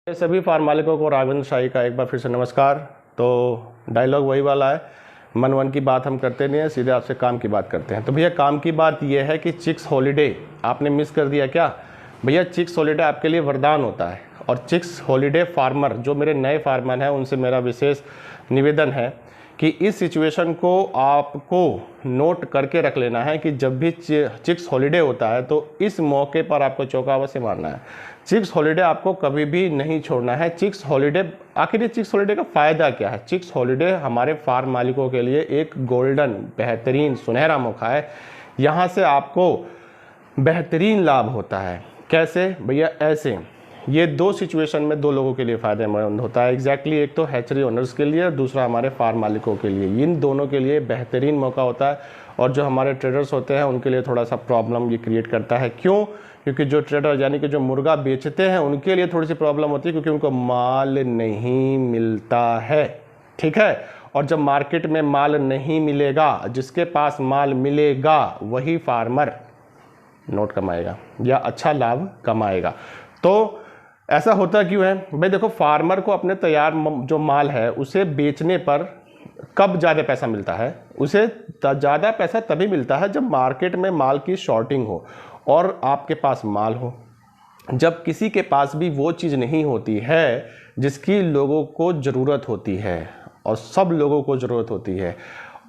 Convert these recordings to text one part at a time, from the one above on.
सभी फार्म मालिकों को राघवेंद्र शाही का एक बार फिर से नमस्कार। तो डायलॉग वही वाला है, मन वन की बात हम करते नहीं है, सीधे आपसे काम की बात करते हैं। तो भैया काम की बात यह है कि चिक्स हॉलीडे आपने मिस कर दिया क्या? भैया चिक्स हॉलीडे आपके लिए वरदान होता है। और चिक्स हॉलीडे फार्मर जो मेरे नए फार्मर हैं उनसे मेरा विशेष निवेदन है कि इस सिचुएशन को आपको नोट करके रख लेना है कि जब भी चिक्स हॉलीडे होता है तो इस मौके पर आपको चौका अवश्य मारना है। चिक्स हॉलीडे आपको कभी भी नहीं छोड़ना है। चिक्स हॉलीडे, आखिर ये चिक्स हॉलीडे का फ़ायदा क्या है? चिक्स हॉलीडे हमारे फार्म मालिकों के लिए एक गोल्डन, बेहतरीन, सुनहरा मौका है। यहाँ से आपको बेहतरीन लाभ होता है। कैसे भैया? ऐसे ये दो सिचुएशन में दो लोगों के लिए फ़ायदेमंद होता है एग्जैक्टली। एक तो हैचरी ओनर्स के लिए और दूसरा हमारे फार्म मालिकों के लिए। इन दोनों के लिए बेहतरीन मौका होता है। और जो हमारे ट्रेडर्स होते हैं उनके लिए थोड़ा सा प्रॉब्लम ये क्रिएट करता है। क्यों? क्योंकि जो ट्रेडर यानी कि जो मुर्गा बेचते हैं उनके लिए थोड़ी सी प्रॉब्लम होती है, क्योंकि उनको माल नहीं मिलता है। ठीक है? और जब मार्केट में माल नहीं मिलेगा, जिसके पास माल मिलेगा वही फार्मर नोट कमाएगा या अच्छा लाभ कमाएगा। तो ऐसा होता क्यों है भाई? देखो, फार्मर को अपने तैयार जो माल है उसे बेचने पर कब ज़्यादा पैसा मिलता है? उसे ज़्यादा पैसा तभी मिलता है जब मार्केट में माल की शॉर्टिंग हो और आपके पास माल हो। जब किसी के पास भी वो चीज़ नहीं होती है जिसकी लोगों को ज़रूरत होती है, और सब लोगों को ज़रूरत होती है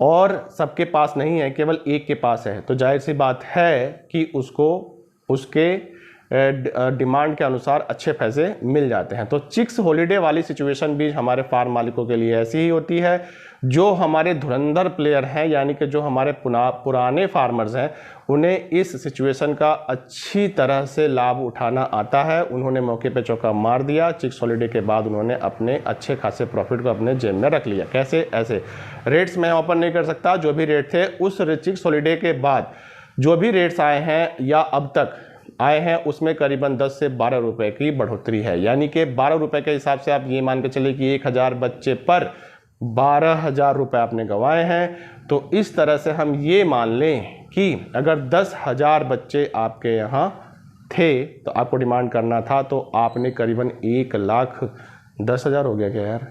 और सबके पास नहीं है, केवल एक के पास है, तो जाहिर सी बात है कि उसको उसके डिमांड के अनुसार अच्छे पैसे मिल जाते हैं। तो चिक्स हॉलीडे वाली सिचुएशन भी हमारे फार्म मालिकों के लिए ऐसी ही होती है। जो हमारे धुरंधर प्लेयर हैं यानी कि जो हमारे पुराने फार्मर्स हैं, उन्हें इस सिचुएशन का अच्छी तरह से लाभ उठाना आता है। उन्होंने मौके पे चौका मार दिया। चिक्स हॉलीडे के बाद उन्होंने अपने अच्छे खासे प्रॉफिट को अपने जेब में रख लिया। कैसे? ऐसे रेट्स मैं ओपन नहीं कर सकता। जो भी रेट थे उस चिक्स हॉलीडे के बाद जो भी रेट्स आए हैं या अब तक आए हैं उसमें करीबन 10 से 12 रुपए की बढ़ोतरी है। यानी कि 12 रुपए के हिसाब से आप ये मान के चले कि 1000 बच्चे पर 12,000 रुपये आपने गंवाए हैं। तो इस तरह से हम ये मान लें कि अगर 10,000 बच्चे आपके यहाँ थे तो आपको डिमांड करना था, तो आपने करीबन 1,10,000 हो गया क्या यार?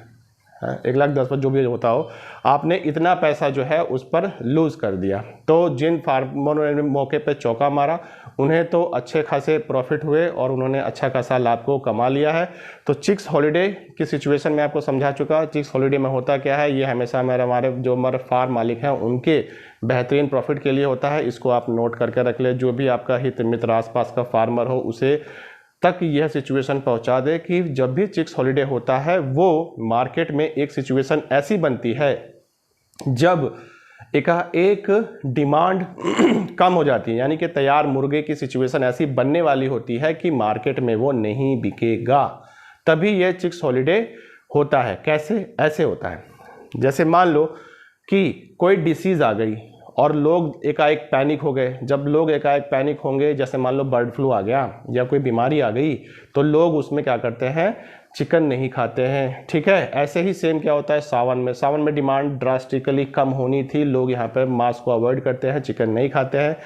1,10,000 जो भी होता हो, आपने इतना पैसा जो है उस पर लूज़ कर दिया। तो जिन फार्मरों ने मौके पे चौका मारा उन्हें तो अच्छे खासे प्रॉफिट हुए और उन्होंने अच्छा खासा लाभ को कमा लिया है। तो चिक्स हॉलीडे की सिचुएशन में आपको समझा चुका। चिक्स हॉलीडे में होता क्या है, ये हमेशा हमारे फार्म मालिक हैं उनके बेहतरीन प्रॉफिट के लिए होता है। इसको आप नोट करके रख ले। जो भी आपका हित मित्र आसपास का फार्मर हो उसे तक यह सिचुएशन पहुंचा दे कि जब भी चिक्स हॉलीडे होता है वो मार्केट में एक सिचुएशन ऐसी बनती है जब एक डिमांड कम हो जाती है, यानी कि तैयार मुर्गे की सिचुएशन ऐसी बनने वाली होती है कि मार्केट में वो नहीं बिकेगा, तभी ये चिक्स हॉलीडे होता है। कैसे? ऐसे होता है जैसे मान लो कि कोई डिसीज़ आ गई और लोग एकाएक पैनिक हो गए। जब लोग एकाएक पैनिक होंगे, जैसे मान लो बर्ड फ्लू आ गया या कोई बीमारी आ गई, तो लोग उसमें क्या करते हैं? चिकन नहीं खाते हैं। ठीक है? ऐसे ही सेम क्या होता है सावन में डिमांड ड्रास्टिकली कम होनी थी, लोग यहाँ पर मांस को अवॉइड करते हैं, चिकन नहीं खाते हैं।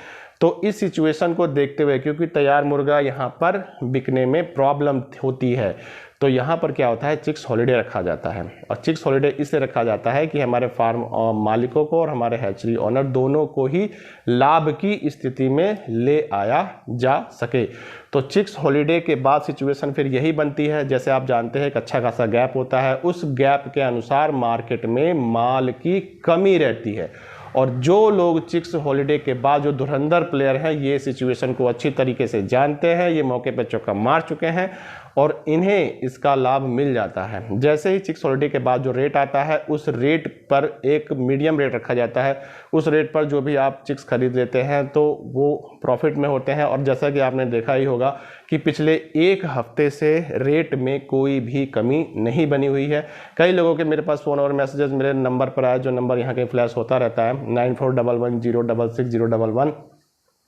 तो इस सिचुएशन को देखते हुए, क्योंकि तैयार मुर्गा यहाँ पर बिकने में प्रॉब्लम होती है, तो यहाँ पर क्या होता है? चिक्स हॉलीडे रखा जाता है। और चिक्स हॉलीडे इससे रखा जाता है कि हमारे फार्म मालिकों को और हमारे हैचरी ओनर दोनों को ही लाभ की स्थिति में ले आया जा सके। तो चिक्स हॉलीडे के बाद सिचुएशन फिर यही बनती है, जैसे आप जानते हैं एक अच्छा खासा गैप होता है, उस गैप के अनुसार मार्केट में माल की कमी रहती है। और जो लोग चिक्स हॉलीडे के बाद जो धुरंधर प्लेयर हैं ये सिचुएशन को अच्छी तरीके से जानते हैं, ये मौके पर चौका मार चुके हैं और इन्हें इसका लाभ मिल जाता है। जैसे ही चिक्स हॉलीडे के बाद जो रेट आता है उस रेट पर एक मीडियम रेट रखा जाता है। उस रेट पर जो भी आप चिक्स खरीद लेते हैं तो वो प्रॉफिट में होते हैं। और जैसा कि आपने देखा ही होगा कि पिछले एक हफ्ते से रेट में कोई भी कमी नहीं बनी हुई है। कई लोगों के मेरे पास फ़ोन और मैसेजेस मेरे नंबर पर आए, जो नंबर यहाँ के फ्लैश होता रहता है 9411066011।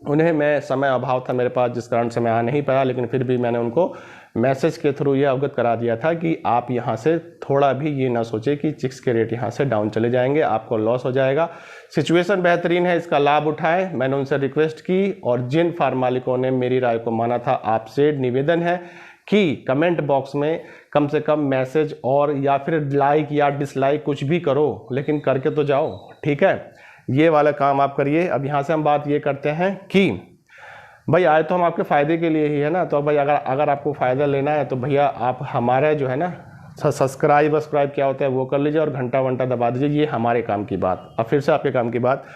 उन्हें मैं समय अभाव था मेरे पास, जिस कारण से मैं आ नहीं पाया, लेकिन फिर भी मैंने उनको मैसेज के थ्रू ये अवगत करा दिया था कि आप यहाँ से थोड़ा भी ये ना सोचे कि चिक्स के रेट यहाँ से डाउन चले जाएंगे, आपको लॉस हो जाएगा। सिचुएशन बेहतरीन है, इसका लाभ उठाएं। मैंने उनसे रिक्वेस्ट की और जिन फार्म मालिकों ने मेरी राय को माना था, आपसे निवेदन है कि कमेंट बॉक्स में कम से कम मैसेज और या फिर लाइक या डिसलाइक कुछ भी करो, लेकिन करके तो जाओ, ठीक है। ये वाला काम आप करिए। अब यहाँ से हम बात ये करते हैं कि भाई आए तो हम आपके फ़ायदे के लिए ही है ना, तो भाई अगर आपको फ़ायदा लेना है तो भैया आप हमारा जो है ना सब्सक्राइब क्या होता है वो कर लीजिए और घंटा वंटा दबा दीजिए। ये हमारे काम की बात। अब फिर से आपके काम की बात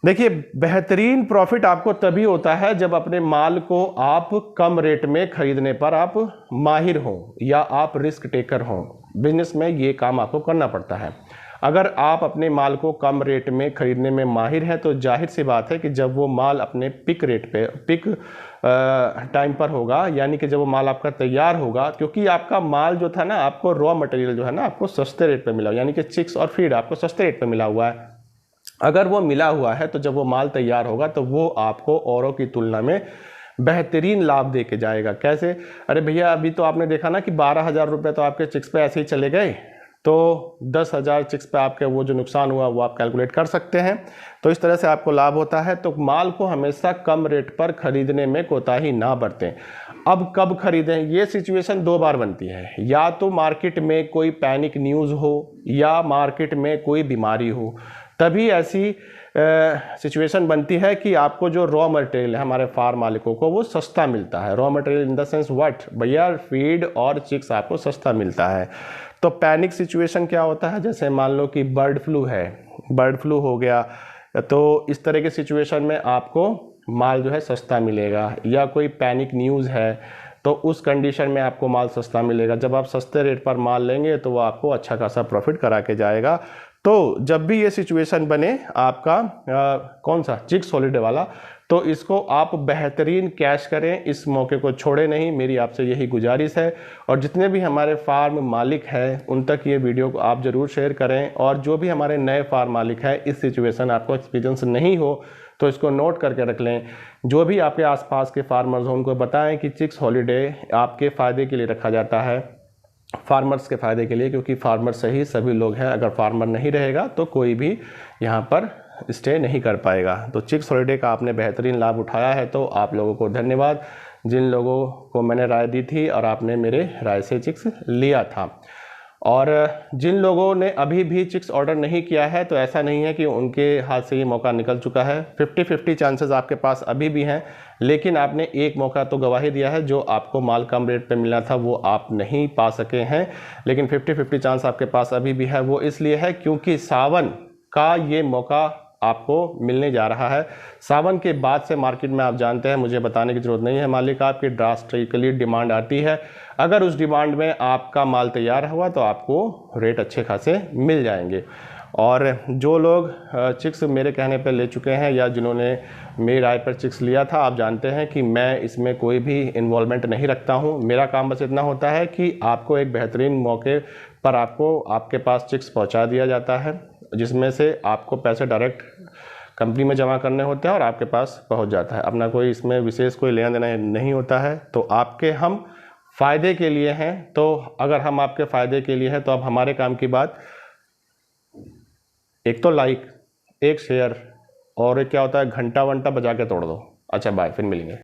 देखिए, बेहतरीन प्रॉफिट आपको तभी होता है जब अपने माल को आप कम रेट में खरीदने पर आप माहिर हो या आप रिस्क टेकर हो। बिजनेस में ये काम आपको करना पड़ता है। अगर आप अपने माल को कम रेट में खरीदने में माहिर हैं तो जाहिर सी बात है कि जब वो माल अपने पिक रेट पे पिक टाइम पर होगा, यानी कि जब वो माल आपका तैयार होगा, क्योंकि आपका माल जो था ना, आपको रॉ मटेरियल जो है ना आपको सस्ते रेट पे मिला, यानी कि चिक्स और फीड आपको सस्ते रेट पे मिला हुआ है। अगर वो मिला हुआ है तो जब वो माल तैयार होगा तो वो आपको औरों की तुलना में बेहतरीन लाभ दे के जाएगा। कैसे? अरे भैया अभी तो आपने देखा ना कि 12,000 रुपये तो आपके चिक्स पे ऐसे ही चले गए, तो 10,000 चिक्स पे आपके वो जो नुकसान हुआ वो आप कैलकुलेट कर सकते हैं। तो इस तरह से आपको लाभ होता है। तो माल को हमेशा कम रेट पर खरीदने में कोताही ना बरतें। अब कब खरीदें? ये सिचुएशन दो बार बनती है, या तो मार्केट में कोई पैनिक न्यूज़ हो या मार्केट में कोई बीमारी हो, तभी ऐसी सिचुएशन बनती है कि आपको जो रॉ मटेरियल है हमारे फार्म मालिकों को वो सस्ता मिलता है। Raw material in the sense what भैया, फीड और चिक्स आपको सस्ता मिलता है। तो पैनिक सिचुएशन क्या होता है? जैसे मान लो कि बर्ड फ्लू है, बर्ड फ्लू हो गया, तो इस तरह के सिचुएशन में आपको माल जो है सस्ता मिलेगा। या कोई पैनिक न्यूज़ है तो उस कंडीशन में आपको माल सस्ता मिलेगा। जब आप सस्ते रेट पर माल लेंगे तो वो आपको अच्छा खासा प्रॉफिट करा के जाएगा। तो जब भी ये सिचुएशन बने आपका कौन सा चिक्स हॉलीडे वाला, तो इसको आप बेहतरीन कैश करें, इस मौके को छोड़े नहीं, मेरी आपसे यही गुजारिश है। और जितने भी हमारे फार्म मालिक हैं उन तक ये वीडियो को आप ज़रूर शेयर करें। और जो भी हमारे नए फार्म मालिक हैं, इस सिचुएशन आपको एक्सपीरियंस नहीं हो तो इसको नोट करके रख लें। जो भी आपके आसपास के फार्मर्स हों उनको बताएं कि चिक्स हॉलीडे आपके फ़ायदे के लिए रखा जाता है, फार्मर्स के फ़ायदे के लिए, क्योंकि फार्मर से ही सभी लोग हैं। अगर फार्मर नहीं रहेगा तो कोई भी यहाँ पर स्टे नहीं कर पाएगा। तो चिक्स हॉलीडे का आपने बेहतरीन लाभ उठाया है, तो आप लोगों को धन्यवाद, जिन लोगों को मैंने राय दी थी और आपने मेरे राय से चिक्स लिया था। और जिन लोगों ने अभी भी चिक्स ऑर्डर नहीं किया है तो ऐसा नहीं है कि उनके हाथ से ये मौका निकल चुका है। 50-50 चांसेस आपके पास अभी भी हैं, लेकिन आपने एक मौका तो गवा ही दिया है। जो आपको माल कम रेट पे मिला था वो आप नहीं पा सके हैं, लेकिन 50-50 चांस आपके पास अभी भी है। वो इसलिए है क्योंकि सावन का ये मौका आपको मिलने जा रहा है। सावन के बाद से मार्केट में आप जानते हैं, मुझे बताने की ज़रूरत नहीं है, मालिक आपकी ड्रास्टिकली डिमांड आती है। अगर उस डिमांड में आपका माल तैयार हुआ तो आपको रेट अच्छे खासे मिल जाएंगे। और जो लोग चिक्स मेरे कहने पर ले चुके हैं या जिन्होंने मेरी राय पर चिक्स लिया था, आप जानते हैं कि मैं इसमें कोई भी इन्वॉल्वमेंट नहीं रखता हूं। मेरा काम बस इतना होता है कि आपको एक बेहतरीन मौके पर आपको आपके पास चिक्स पहुंचा दिया जाता है, जिसमें से आपको पैसे डायरेक्ट कंपनी में जमा करने होते हैं और आपके पास पहुंच जाता है। अपना कोई इसमें विशेष कोई लेना देना नहीं होता है। तो आपके हम फ़ायदे के लिए हैं, तो अगर हम आपके फ़ायदे के लिए हैं तो अब हमारे काम की बात, एक तो लाइक, एक शेयर, और एक क्या होता है घंटा वंटा बजा के तोड़ दो। अच्छा बाय, फिर मिलेंगे।